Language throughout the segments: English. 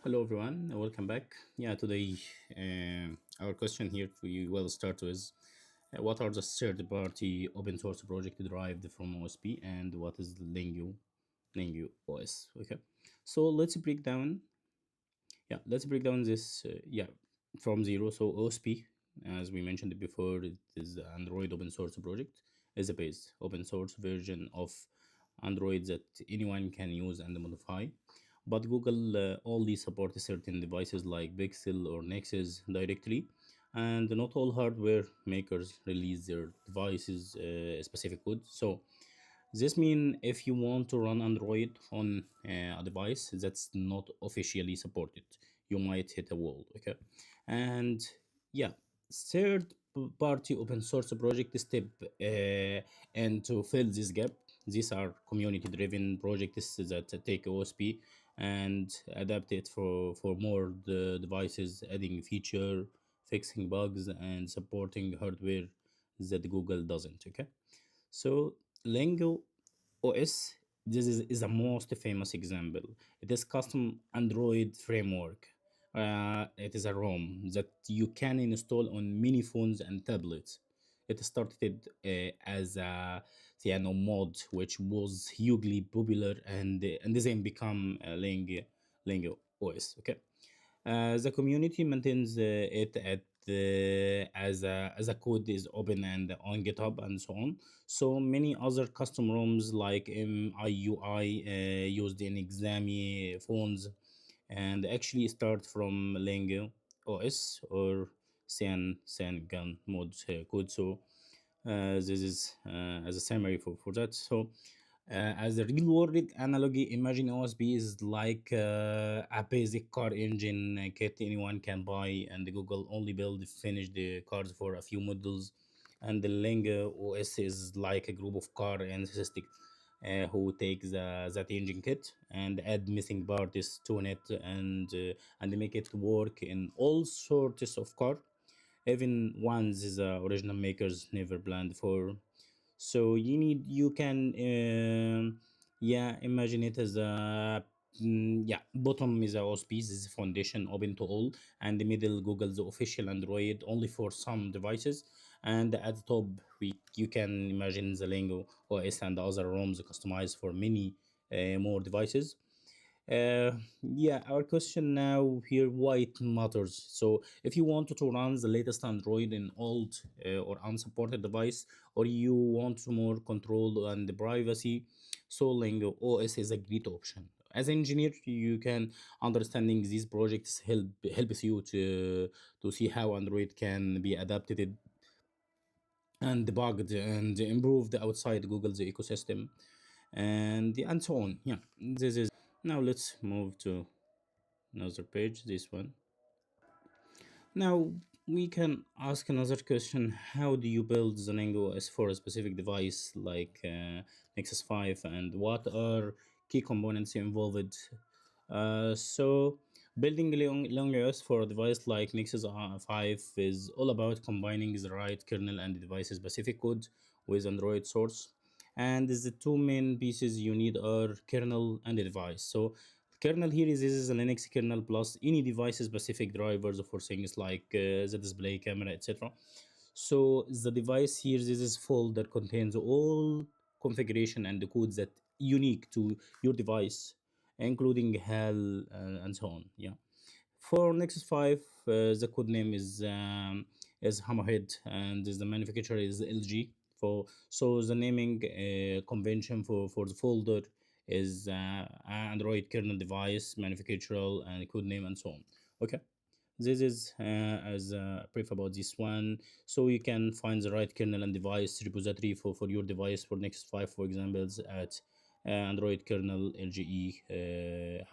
Hello everyone, welcome back. Yeah, today our question here we will start with what are the third-party open source project derived from OSP and what is the LineageOS? Okay, so let's break down this from zero. So OSP, as we mentioned it before, it is the Android open source project, is a base open source version of Android that anyone can use and modify. But Google only supports certain devices like Pixel or Nexus directly, and not all hardware makers release their devices specific code. So this means if you want to run Android on a device that's not officially supported, you might hit a wall. Okay, and yeah, third party open source project step and to fill this gap. These are community driven projects that take OSP and adapt it for more the devices, adding feature, fixing bugs, and supporting hardware that Google doesn't. Okay, so Lingo OS, this is a most famous example. It is custom Android framework. It is a ROM that you can install on many phones and tablets. It started as a mod, which was hugely popular and then become Lingo OS. Okay, the community maintains it as a code is open and on GitHub and so on. So many other custom ROMs like MIUI used in Exami phones and actually start from Lingo OS or Cyan mode code. So this is as a summary for that. So as a real world analogy, imagine OSP is like a basic car engine kit anyone can buy, and Google only build finished the cars for a few models. And the Lingo OS is like a group of car enthusiasts who take that engine kit and add missing parts to it and make it work in all sorts of car, even ones the original makers never planned for. So you can imagine it as a bottom is a OSP, this is foundation open to all, and the middle Google's official Android only for some devices, and at the top you can imagine the Lingo OS and other ROMs customized for many more devices. Our question now here, why it matters. So if you want to run the latest Android in old or unsupported device, or you want more control and privacy, so Lingo OS is a great option. As an engineer, you can understanding these projects helps you to see how Android can be adapted and debugged and improved outside Google's ecosystem and so on. Yeah, this is now. Let's move to another page, this one. Now we can ask another question: how do you build the Lingo as for a specific device like Nexus 5, and what are key components involved? So building LineageOS for a device like Nexus 5 is all about combining the right kernel and device specific code with Android source. And the two main pieces you need are kernel and the device. So kernel here is this is a Linux kernel plus any device specific drivers for things like the display, camera, etc. So the device here, this is folder contains all configuration and the codes that unique to your device, including HAL and so on. Yeah. For Nexus 5, the code name is Hammerhead, and the manufacturer is LG. So the naming convention for the folder is Android kernel device, manufacturer, and code name, and so on. Okay. This is as a brief about this one. So you can find the right kernel and device repository for your device for Nexus 5, for example, at Android kernel LGE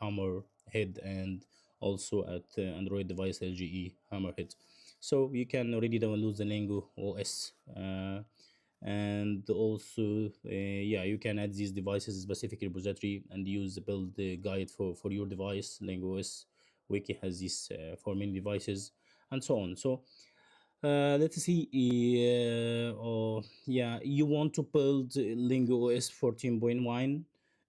Hammerhead, and also at Android device LGE Hammerhead. So you can already download the Lingo OS. And also you can add these devices specific repository and use the build guide for your device. Lingo OS wiki has this for many devices and so on. So let's see. You want to build Lingo OS 14.1.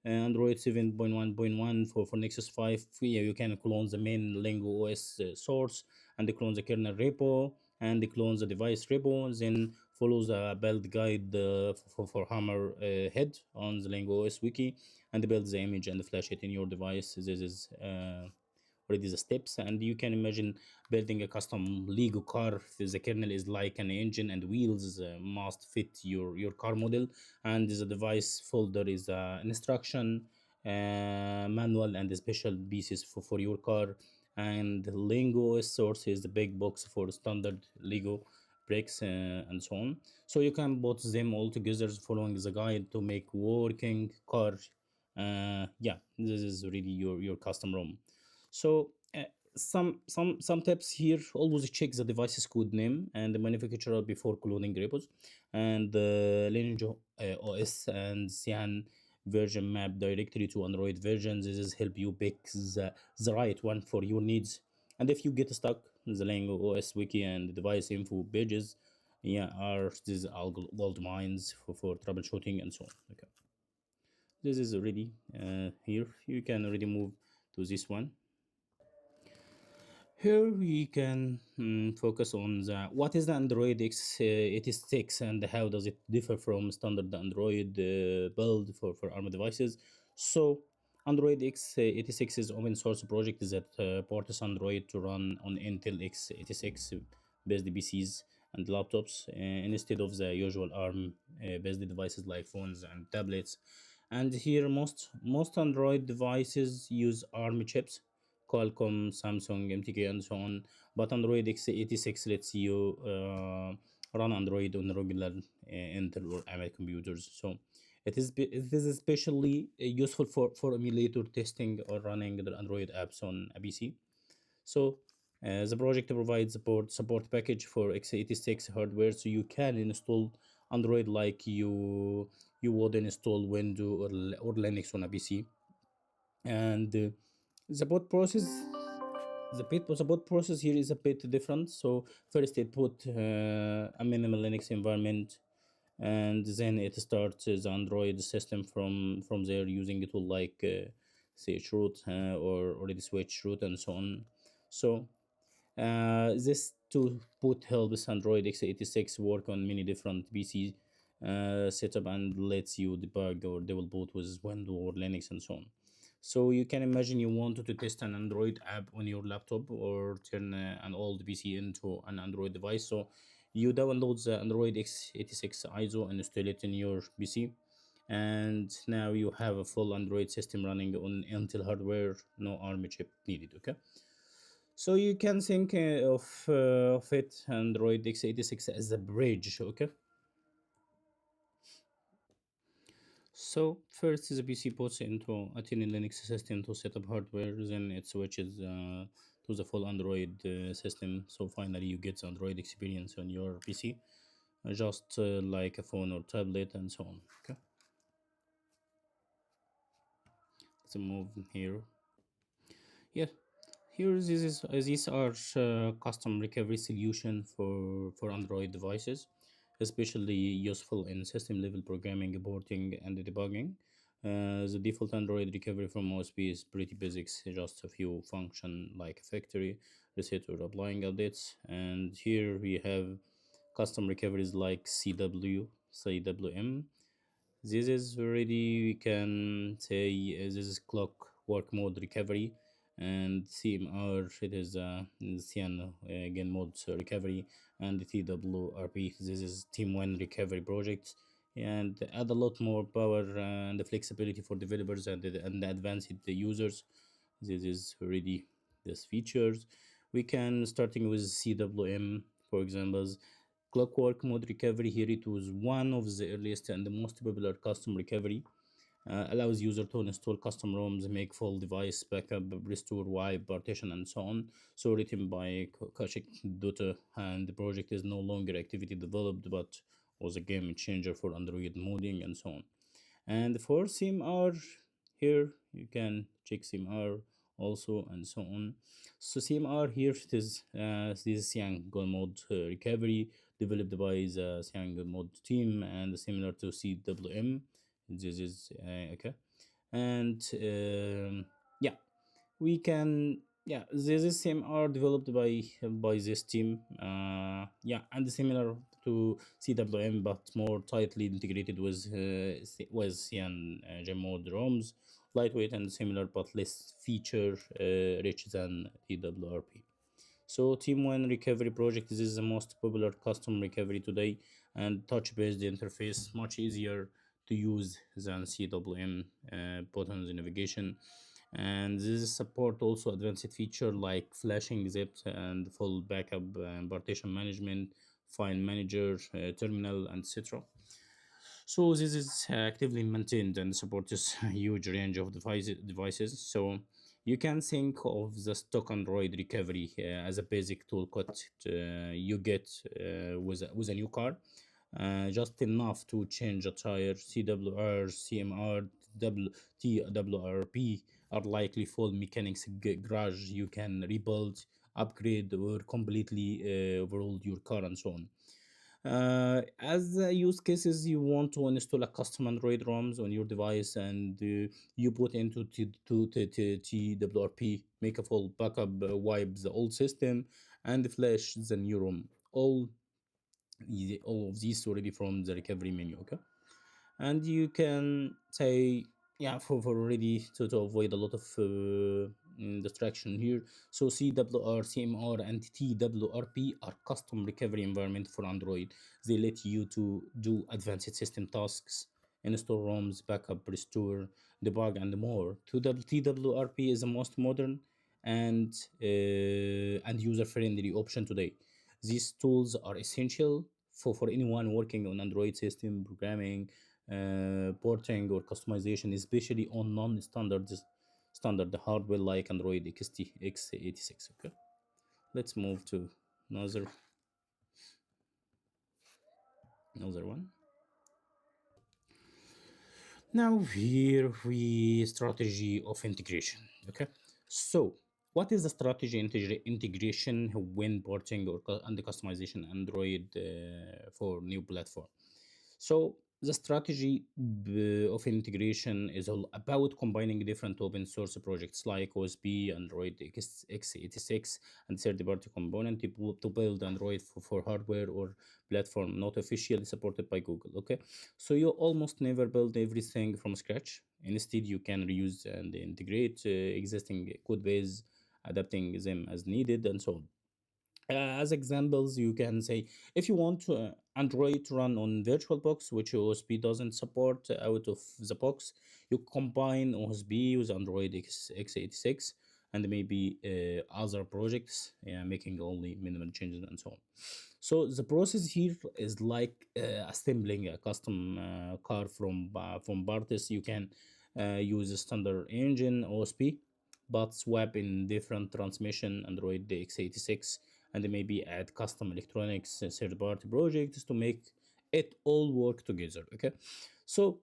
Android 7.1.1 for Nexus 5. Yeah, you can clone the main LineageOS source and clone the kernel repo and clone the device repo. Then follow the build guide for Hammer head on the LineageOS wiki and build the image and flash it in your device. This is already the steps, and you can imagine building a custom Lego car. The kernel is like an engine and wheels must fit your car model, and the device folder is instruction manual and special pieces for your car. And Lego source is the big box for standard Lego bricks and so on, so you can put them all together following the guide to make working car. Yeah, this is really your custom ROM. So some tips here: always check the device's code name and the manufacturer before cloning repos, and the Lineage OS and Cyan version map directly to Android versions. This is help you pick the right one for your needs. And if you get stuck, the Lineage OS wiki and device info pages, yeah, are these all gold mines for troubleshooting and so on. Okay, this is already here. You can already move to this one. Here we can focus on what is the Android X86 and how does it differ from standard Android build for ARM devices. So Android x86 is open source project that ports Android to run on Intel x86 based PCs and laptops instead of the usual ARM based devices like phones and tablets. And here most Android devices use ARM chips, Qualcomm, Samsung, MTK, and so on. But Android x86 lets you run Android on regular Intel or AMD computers. So it is especially useful for emulator testing or running the Android apps on a PC. So the project provides support package for x86 hardware, so you can install Android like you would install Windows or Linux on a PC. And the boot process the boot process here is a bit different. So first it put a minimal Linux environment, and then it starts the Android system from there using a tool like say root or already switch root and so on. So this to put helps Android x86 work on many different PC setup and lets you debug or double boot with Windows or Linux and so on. So you can imagine you wanted to test an Android app on your laptop or turn an old PC into an Android device. So you download the Android x86 ISO and install it in your PC. And now you have a full Android system running on Intel hardware, no ARM chip needed. Okay. So you can think of it Android x86 as a bridge. Okay. So first the PC puts into a tiny Linux system to set up hardware, then it switches to the full Android system. So finally you get the Android experience on your PC, just like a phone or tablet and so on. Okay, let's move here. Yeah, here these are custom recovery solution for Android devices, especially useful in system level programming, porting, and debugging. The default Android recovery from OSP is pretty basics, just a few function like factory reset or applying updates. And here we have custom recoveries like CWM. This is already, we can say, this is clockwork mode recovery, and CMR, it is CN again mode recovery, and the TWRP, this is Team One recovery project, and add a lot more power and flexibility for developers and advanced users. This is already these features. We can starting with CWM, for example. Clockwork mode recovery here, it was one of the earliest and the most popular custom recovery. Allows user to install custom ROMs, make full device backup, restore, wipe, partition, and so on. So written by Kashik Dutta, and the project is no longer activity developed, but was a game changer for Android modding and so on. And for CMR, here you can check CMR also and so on. So CMR here, it is this Siang mode recovery developed by the Siang mode team and similar to CWM. This is okay. And yeah, we can, yeah, this same are developed by this team, yeah, and similar to CWM but more tightly integrated with with CN Gmod ROMs, lightweight and similar but less feature rich than TWRP. So Team One Recovery Project is the most popular custom recovery today, and touch-based interface much easier to use than CWM buttons navigation. And this support also advanced feature like flashing zips and full backup and partition management, file manager, terminal, and etc. So this is actively maintained and supports a huge range of devices. So you can think of the stock Android recovery as a basic toolkit you get with a new car, just enough to change a tire. CWR, CMR, TWRP are likely full mechanics garage you can rebuild, upgrade, or completely overhaul your car and so on. As use cases, you want to install a custom Android ROMs on your device, and you put into TWRP, make a full backup, wipe the old system, and flash the new ROM. All of these already from the recovery menu. Okay, and you can say, yeah, for ready to avoid a lot of distraction here. So CWR, CMR, and TWRP are custom recovery environment for Android. They let you to do advanced system tasks, install ROMs, backup, restore, debug, and more. TWRP is the most modern and user friendly option today. These tools are essential for anyone working on Android system programming, porting, or customization, especially on standard hardware like Android x86. Okay, let's move to another another one. Now here we strategy of integration. Okay, so what is the strategy integration when porting and the customization Android for new platform? So the strategy of integration is all about combining different open source projects like OSP, Android x86, and third-party component to build Android for hardware or platform not officially supported by Google. Okay, so you almost never build everything from scratch. Instead, you can reuse and integrate existing code base, adapting them as needed, and so on. As examples, you can say if you want Android to run on VirtualBox, which OSP doesn't support out of the box, you combine OSP with Android x86 and maybe other projects, yeah, making only minimal changes and so on. So the process here is like assembling a custom car from parts. You can use a standard engine OSP, but swap in different transmission Android x86, and maybe add custom electronics third-party projects to make it all work together. Okay, so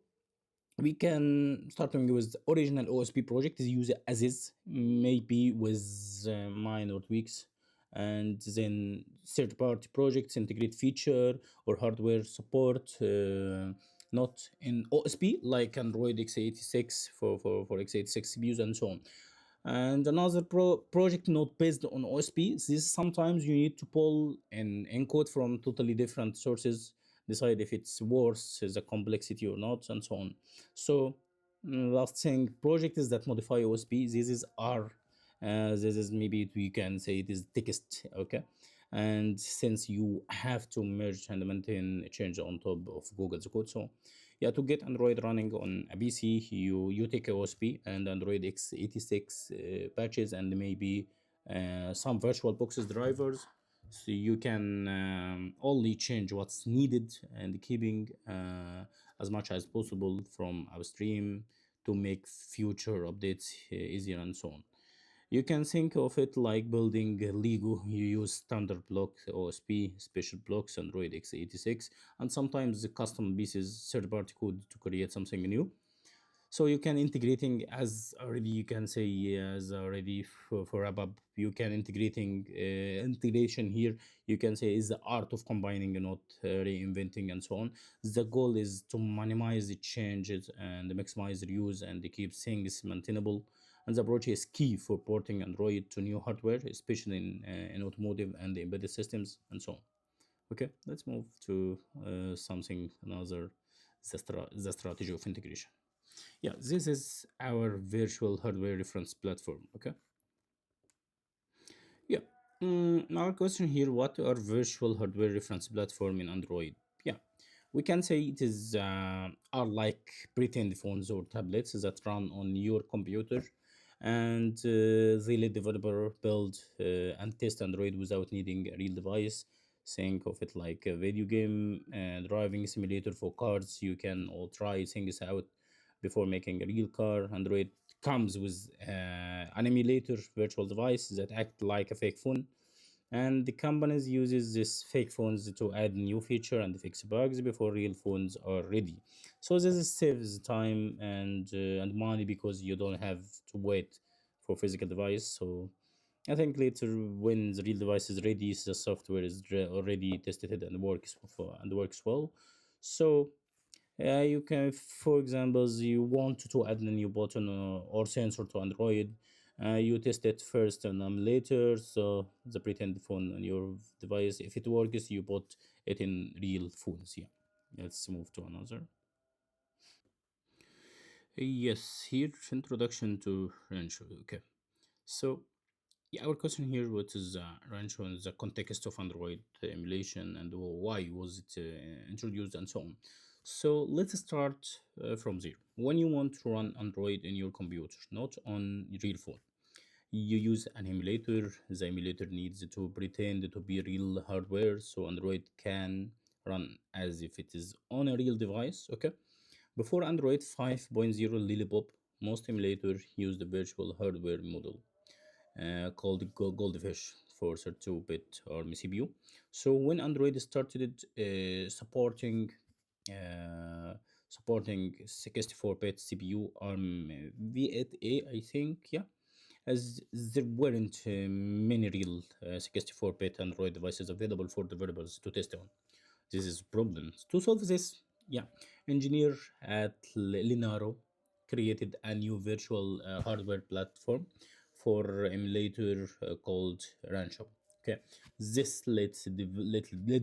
we can starting with the original OSP project is use it as is, maybe with minor tweaks, and then third-party projects integrate feature or hardware support, not in OSP like Android x86 for x86 CPUs and so on. And another project not based on OSP. This sometimes you need to pull in encode from totally different sources, decide if it's worth the complexity or not, and so on. So last thing, projects that modify OSP. This is maybe we can say it is text. Okay, and since you have to merge and maintain a change on top of Google's code, so yeah, to get Android running on a PC, you take OSP and Android x86 patches and maybe some virtual boxes drivers, so you can only change what's needed and keeping as much as possible from upstream to make future updates easier and so on. You can think of it like building a Lego. You use standard block OSP, special blocks, Android x86, and sometimes the custom pieces, third-party code to create something new. So you can integrating, as already you can say, as already for wrap up, you can integrating integration here, you can say, is the art of combining, not reinventing and so on. The goal is to minimize the changes and maximize the reuse and keep things maintainable. And the approach is key for porting Android to new hardware, especially in automotive and embedded systems and so on. Okay, let's move to something another, the strategy of integration. Yeah, this is our virtual hardware reference platform. Okay. Yeah. Our question here: what are virtual hardware reference platform in Android? Yeah, we can say it is are like pretend phones or tablets that run on your computer, and they let developer build and test Android without needing a real device. Think of it like a video game and driving simulator for cars. You can all try things out before making a real car. Android comes with an emulator virtual device that act like a fake phone, and the companies uses this fake phones to add new feature and fix bugs before real phones are ready. So this saves time and money because you don't have to wait for physical device. So I think later when the real device is ready, the software is already tested and works well. So you can, for example, you want to add a new button or sensor to Android. You test it first and later. So the pretend phone on your device, if it works, you put it in real phones. Yeah. Let's move to another. Yes, here introduction to ranchu. Okay. So yeah, our question here: what is ranchu in the context of Android emulation, and why was it introduced, and so on. So let's start from there. When you want to run Android in your computer, not on real phone, you use an emulator. The emulator needs to pretend to be real hardware, so Android can run as if it is on a real device. Okay. Before Android 5.0 Lillipop, most emulators used the virtual hardware model called goldfish for 32-bit ARM CPU. So when Android started uh, supporting 64-bit CPU ARM V8A, I think, yeah, as there weren't many real 64-bit Android devices available for developers to test on. This is problem. To solve this, yeah, engineer at Linaro created a new virtual hardware platform for emulator called Rancho. Okay, this let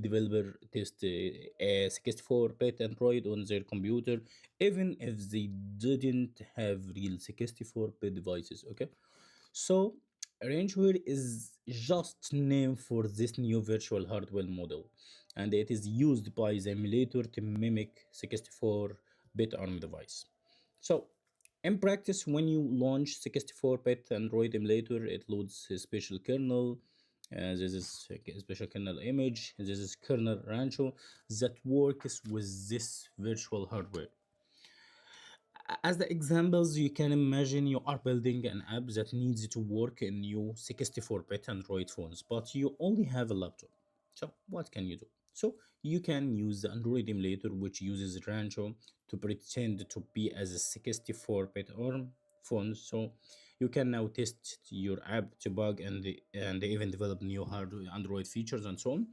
developer test a 64-bit Android on their computer, even if they didn't have real 64-bit devices. Okay, so Rangeware is just name for this new virtual hardware model, and it is used by the emulator to mimic 64-bit ARM device. So in practice, when you launch 64-bit Android emulator, it loads a special kernel. This is a special kernel image. This is kernel Rancho that works with this virtual hardware. As the examples, you can imagine you are building an app that needs to work in new 64-bit Android phones, but you only have a laptop. So what can you do? So you can use the Android emulator, which uses Rancho to pretend to be as a 64-bit ARM phone. So you can now test your app to bug and even develop new hardware Android features and so on.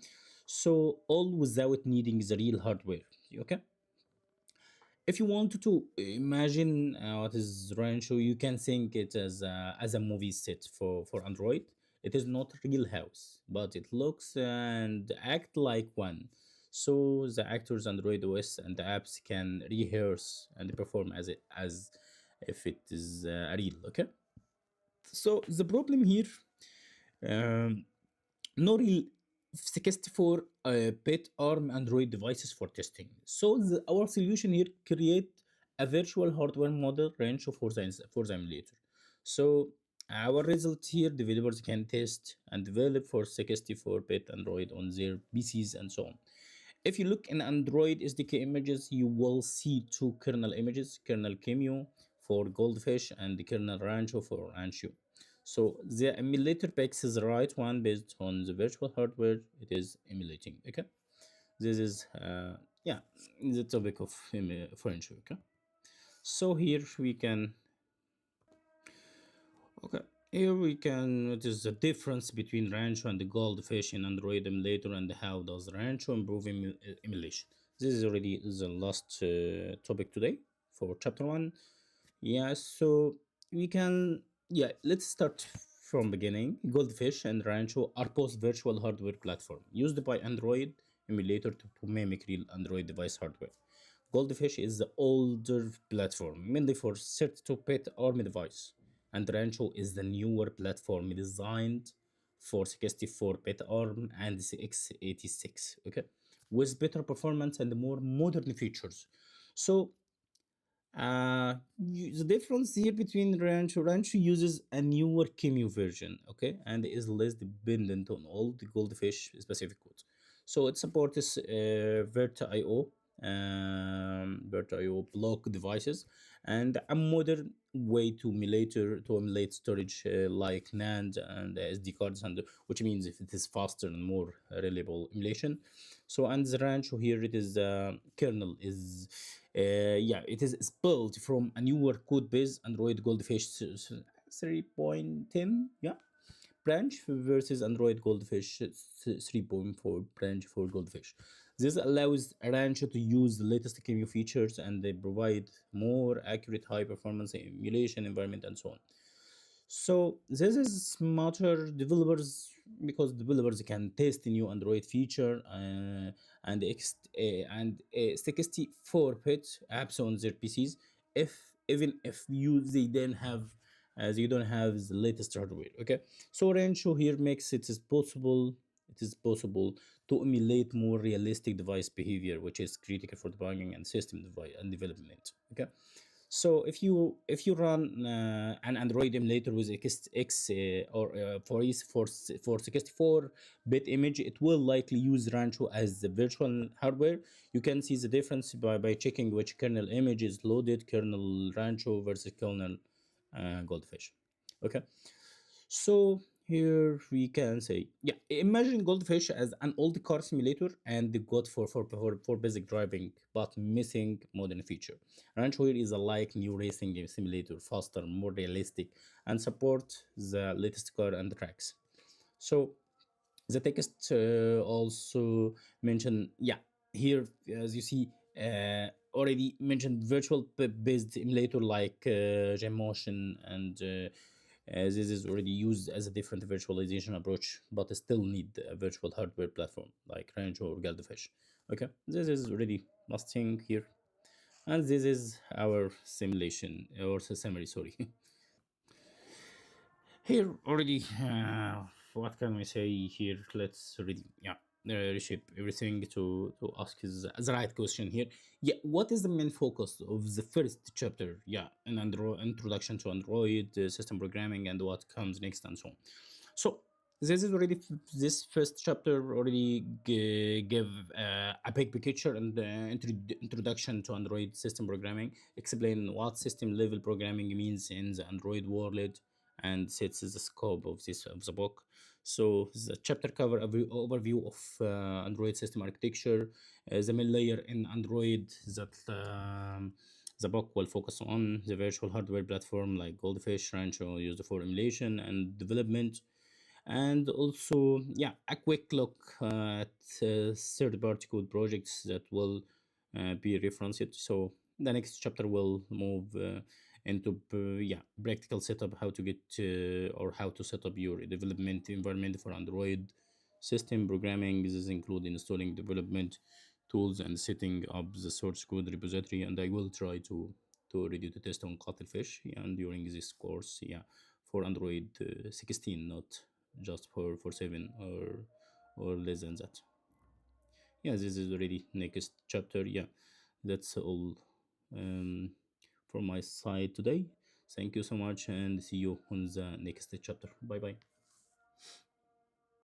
So all without needing the real hardware. Okay. If you wanted to imagine what is Rancho, you can think it as a movie set for Android. It is not a real house, but it looks and act like one. So the actors Android OS and the apps can rehearse and perform as if it is real. Okay. So the problem here, um, no real 64-bit ARM Android devices for testing. So our solution here create a virtual hardware model range for the emulator. So our result here, developers can test and develop for 64-bit Android on their PCs and so on. If you look in Android SDK images, you will see two kernel images, kernel Cameo for Goldfish and the kernel Rancho for Rancho. So the emulator picks the right one based on the virtual hardware it is emulating. Okay, this is yeah the topic of Rancho. Okay, So here we can, okay, here we can notice the difference between Rancho and the Goldfish in Android emulator, and how does Rancho improve emulation. This is already the last topic today for chapter 1. Yeah, so we can, yeah, let's start from beginning. Goldfish and Rancho are both virtual hardware platform used by Android emulator to mimic real Android device hardware. Goldfish is the older platform, mainly for 32-bit ARM device, and Rancho is the newer platform designed for 64-bit ARM and x86, okay, with better performance and more modern features. So the difference here between Rancho uses a newer QEMU version, okay, and is less dependent on old Goldfish specific codes. So it supports VirtIO block devices, and a modern way to emulate storage like NAND and SD cards, and which means if it is faster and more reliable emulation. So and the Rancho here, it is kernel is yeah, it is built from a newer code base, Android Goldfish 3.10, yeah, branch versus Android Goldfish 3.4 branch for Goldfish. This allows Rancho to use the latest QEMU features, and they provide more accurate high performance emulation environment and so on. So this is smarter developers, because developers can test new Android feature and 64-bit apps on their PCs, if even if they don't have, as you don't have the latest hardware. Okay, so Rancho here makes it is possible. It is possible to emulate more realistic device behavior, which is critical for debugging and system device and development. Okay, so if you run an Android emulator with X or for 64-bit image, it will likely use Rancho as the virtual hardware. You can see the difference by checking which kernel image is loaded, kernel Rancho versus kernel Goldfish. Okay, so here we can say, yeah, imagine Goldfish as an old car simulator and the God for basic driving, but missing modern feature. Rancho here is a like new racing game simulator, faster, more realistic, and support the latest car and tracks. So the text also mentioned, yeah, here as you see, already mentioned virtual based emulator like Gemotion, and this is already used as a different virtualization approach, but still need a virtual hardware platform like Range or Goldfish. Okay, this is already last thing here, and this is our simulation or summary, sorry. Here already, what can we say here? Let's really, yeah, reshape everything to ask is the right question here. Yeah, what is the main focus of the first chapter? Yeah, an Android introduction to Android system programming and what comes next and so on. So this is already this first chapter already give a big picture and introduction to Android system programming, explain what system level programming means in the Android world, and sets the scope of this of the book. So the chapter cover a overview of Android system architecture, the main layer in Android that the book will focus on, the virtual hardware platform like Goldfish, Rancho used for emulation and development, and also, yeah, a quick look at third-party code projects that will be referenced. So the next chapter will move into yeah, practical setup, how to get or how to set up your development environment for Android system programming. This include installing development tools and setting up the source code repository, and I will try to ready to test on Cuttlefish, and during this course, yeah, for Android 16, not just for 7 or less than that. Yeah, this is already next chapter. Yeah, that's all um, from my side today. Thank you so much, and see you on the next chapter. Bye bye.